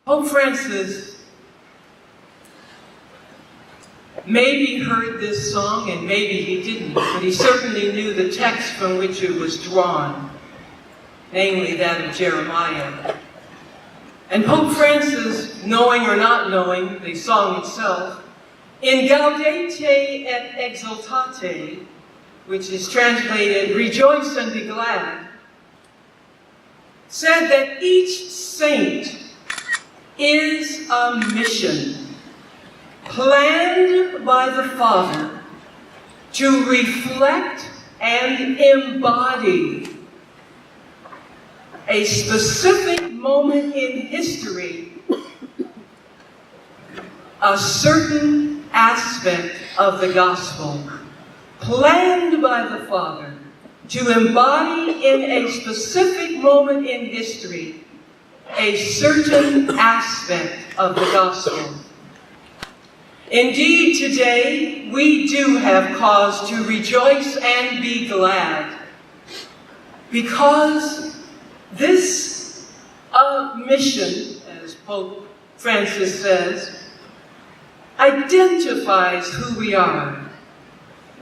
Pope Francis maybe heard this song, and maybe he didn't, but he certainly knew the text from which it was drawn, namely that of Jeremiah. And Pope Francis, knowing or not knowing the song itself, in Gaudete et Exultate, which is translated, Rejoice and be glad, said that each saint is a mission planned by the Father to reflect and embody a specific moment in history, a certain aspect of the gospel, planned by the Father to embody in a specific moment in history a certain aspect of the gospel. Indeed, today we do have cause to rejoice and be glad, because this mission, as Pope Francis says, identifies who we are.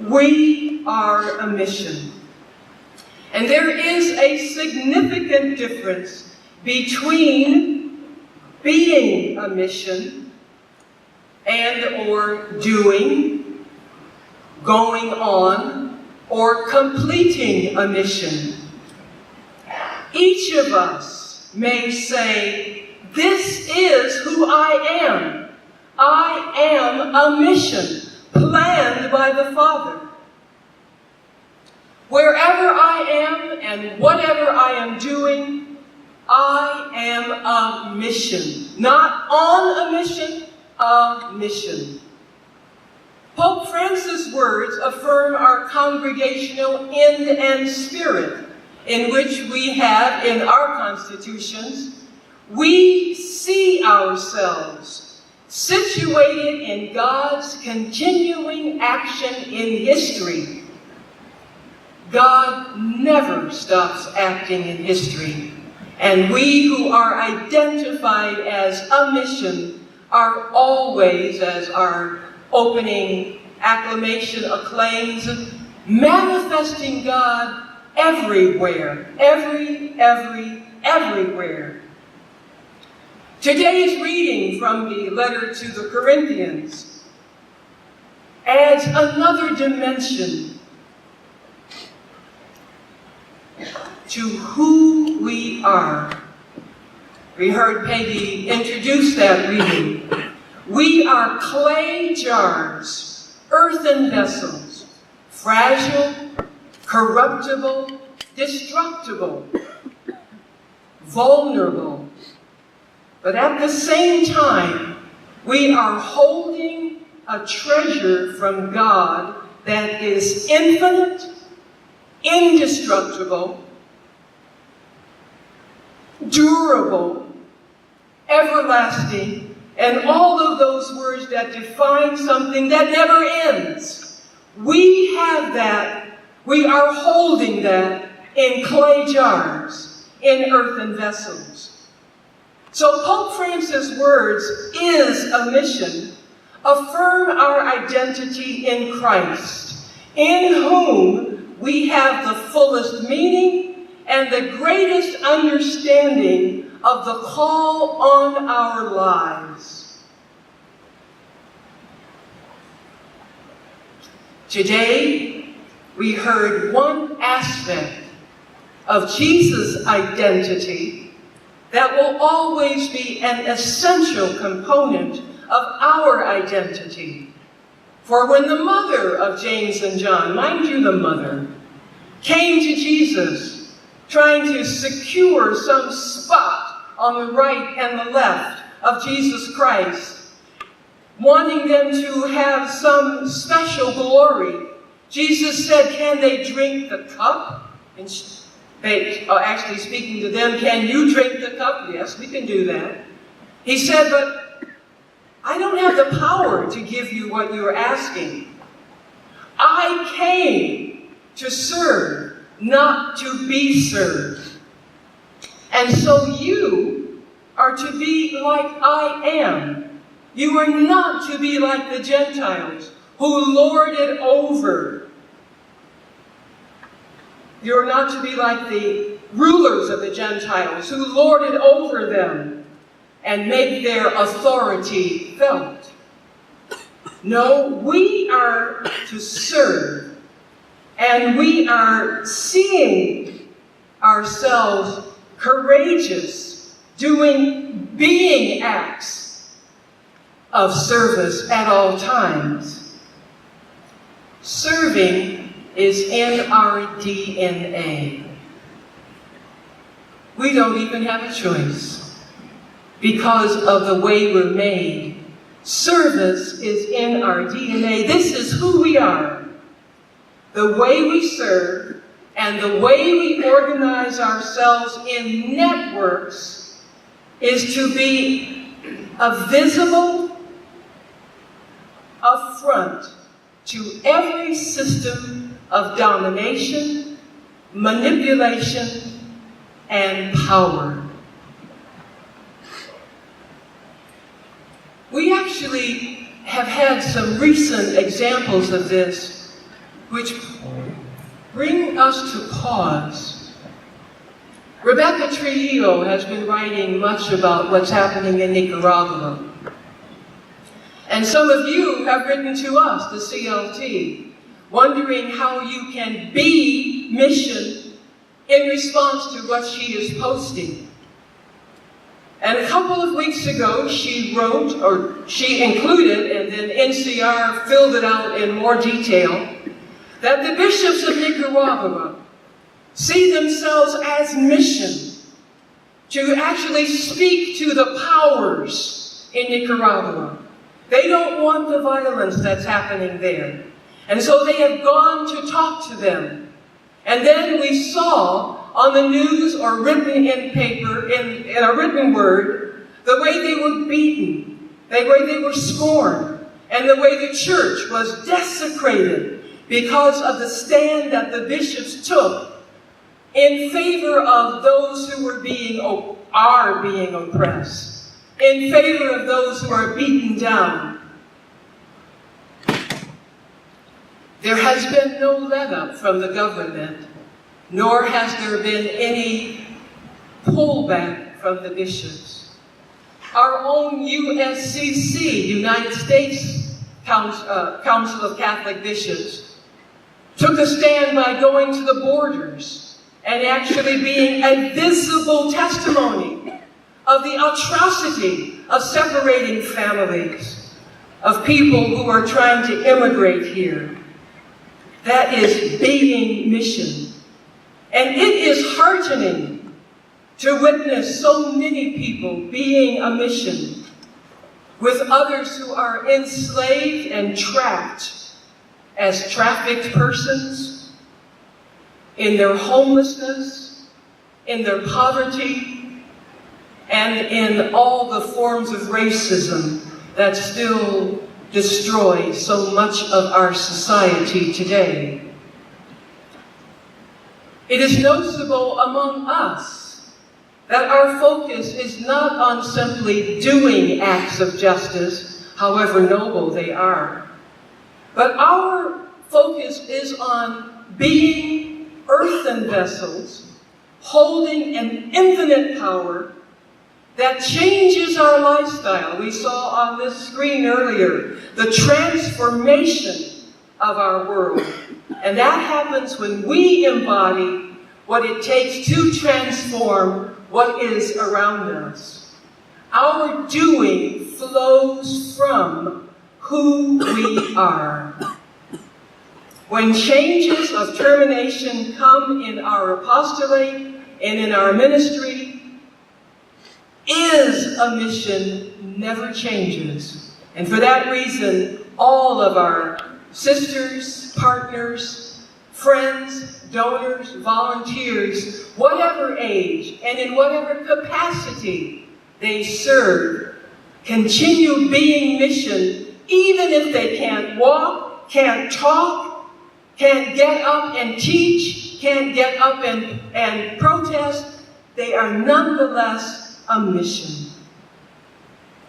We are a mission. And there is a significant difference between being a mission and or doing, going on, or completing a mission. Each of us may say, this is who I am. I am a mission planned by the Father. Wherever I am and whatever I am doing, I am a mission. Not on a mission, a mission. Pope Francis' words affirm our congregational end and spirit, in which we have in our constitutions. We see ourselves situated in God's continuing action in history. God never stops acting in history, and we who are identified as a mission are always, as our opening acclamation acclaims, manifesting God everywhere, everywhere. Today's reading from the letter to the Corinthians adds another dimension to who we are. We heard Peggy introduce that reading. We are clay jars, earthen vessels, fragile, corruptible, destructible, vulnerable. But at the same time, we are holding a treasure from God that is infinite, indestructible, durable, everlasting, and all of those words that define something that never ends. We have that. We are holding that in clay jars, in earthen vessels. So Pope Francis' words, is a mission, affirm our identity in Christ, in whom we have the fullest meaning and the greatest understanding of the call on our lives. Today, we heard one aspect of Jesus' identity that will always be an essential component of our identity. For when the mother of James and John, mind you the mother, came to Jesus trying to secure some spot on the right and the left of Jesus Christ, wanting them to have some special glory, Jesus said, can they drink the cup? And they are actually speaking to them, can you drink the cup? Yes, we can do that. He said, but I don't have the power to give you what you are asking. I came to serve, not to be served. And so you are to be like I am. You are not to be like the Gentiles who lord it over. You're not to be like the rulers of the Gentiles who lord it over them and make their authority felt. No, we are to serve, and we are seeing ourselves courageous, being acts of service at all times. Serving is in our DNA. We don't even have a choice because of the way we're made. Service is in our DNA. This is who we are. The way we serve and the way we organize ourselves in networks is to be a visible affront to every system of domination, manipulation, and power. We actually have had some recent examples of this which bring us to pause. Rebecca Trujillo has been writing much about what's happening in Nicaragua. And some of you have written to us, the CLT, wondering how you can be mission in response to what she is posting. And a couple of weeks ago, she wrote, or she included, and then NCR filled it out in more detail, that the bishops of Nicaragua see themselves as mission to actually speak to the powers in Nicaragua. They don't want the violence that's happening there. And so they have gone to talk to them. And then we saw on the news or written in paper, in a written word, the way they were beaten, the way they were scorned, and the way the church was desecrated because of the stand that the bishops took in favor of those who are being oppressed, in favor of those who are beaten down. There has been no let-up from the government, nor has there been any pullback from the bishops. Our own USCC, United States Council of Catholic Bishops, took a stand by going to the borders and actually being a visible testimony of the atrocity of separating families, of people who are trying to immigrate here. That is being mission. And it is heartening to witness so many people being a mission with others who are enslaved and trapped as trafficked persons, in their homelessness, in their poverty, and in all the forms of racism that still destroy so much of our society today. It is noticeable among us that our focus is not on simply doing acts of justice, however noble they are, but our focus is on being earthen vessels, holding an infinite power that changes our lifestyle. We saw on this screen earlier the transformation of our world. And that happens when we embody what it takes to transform what is around us. Our doing flows from who we are. When changes of termination come in our apostolate and in our ministry, is a mission never changes. And for that reason, all of our sisters, partners, friends, donors, volunteers, whatever age and in whatever capacity they serve, continue being mission even if they can't walk, can't talk, can't get up and teach, can't get up and protest. They are nonetheless a mission.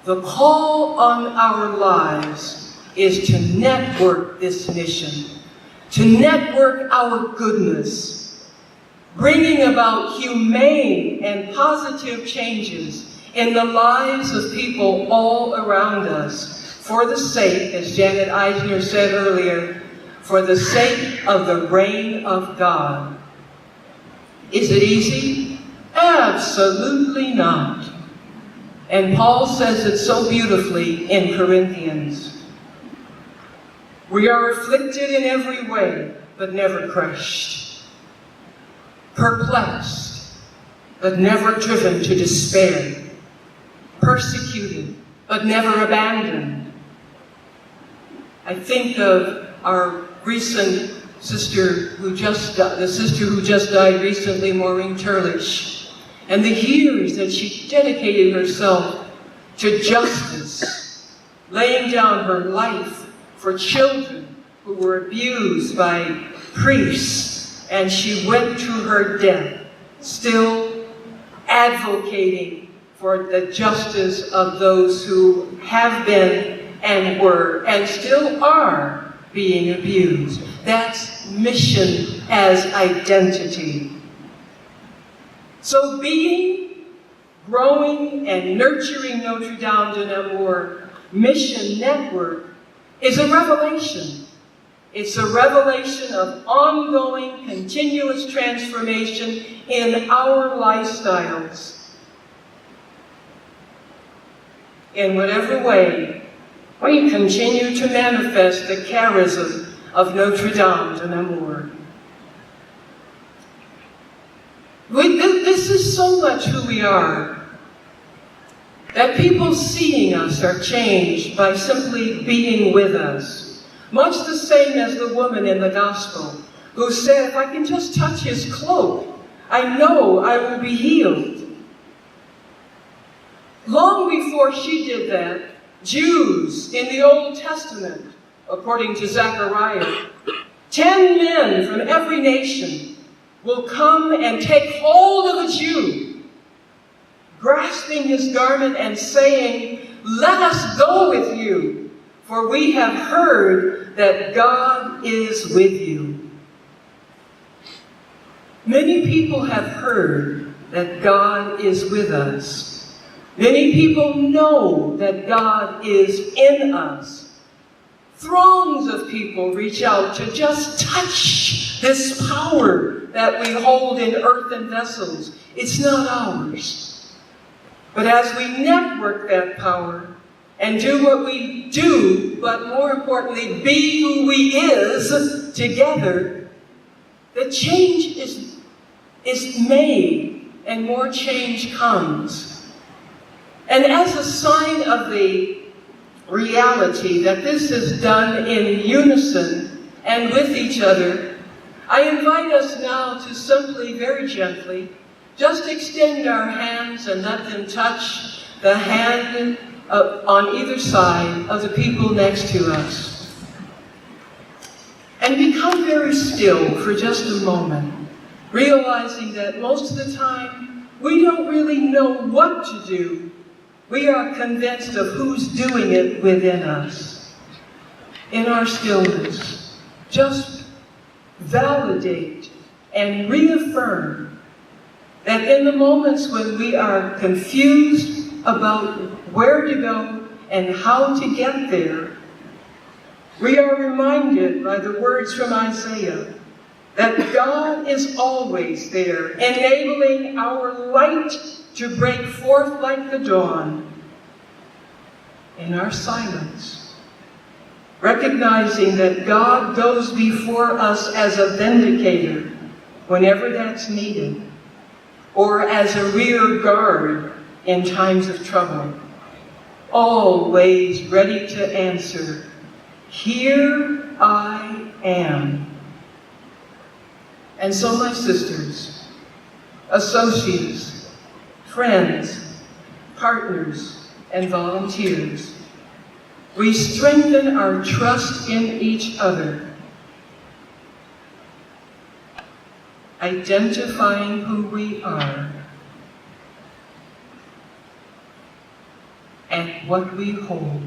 The call on our lives is to network this mission, to network our goodness, bringing about humane and positive changes in the lives of people all around us, for the sake, as Janet Eisner said earlier, for the sake of the reign of God. Is it easy? Absolutely not. And Paul says it so beautifully in Corinthians. We are afflicted in every way, but never crushed. Perplexed, but never driven to despair. Persecuted, but never abandoned. I think of our recent sister who just died, the sister who just died recently, Maureen Turlish, and the years that she dedicated herself to justice, laying down her life for children who were abused by priests, and she went to her death, still advocating for the justice of those who have been and were and still are being abused. That's mission as identity. So being, growing, and nurturing Notre Dame de Namur Mission Network is a revelation. It's a revelation of ongoing, continuous transformation in our lifestyles. In whatever way, we continue to manifest the charism of Notre Dame de Namur. This is so much who we are, that people seeing us are changed by simply being with us. Much the same as the woman in the gospel who said, if I can just touch his cloak, I know I will be healed. Long before she did that, Jews in the Old Testament, according to Zechariah, 10 men from every nation will come and take hold of a Jew, grasping his garment and saying, let us go with you, for we have heard that God is with you. Many people have heard that God is with us. Many people know that God is in us. Throngs of people reach out to just touch this power that we hold in earthen vessels. It's not ours. But as we network that power and do what we do, but more importantly, be who we is together, the change is made and more change comes. And as a sign of the reality that this is done in unison and with each other, I invite us now to simply, very gently, just extend our hands and let them touch the hand on either side of the people next to us. And become very still for just a moment, realizing that most of the time we don't really know what to do. We are convinced of who's doing it within us. In our stillness, just validate and reaffirm that in the moments when we are confused about where to go and how to get there, we are reminded by the words from Isaiah that God is always there, enabling our light to break forth like the dawn in our silence, recognizing that God goes before us as a vindicator whenever that's needed, or as a rear guard in times of trouble, always ready to answer, "Here I am." And so, my sisters, associates, friends, partners, and volunteers, we strengthen our trust in each other, identifying who we are, and what we hold.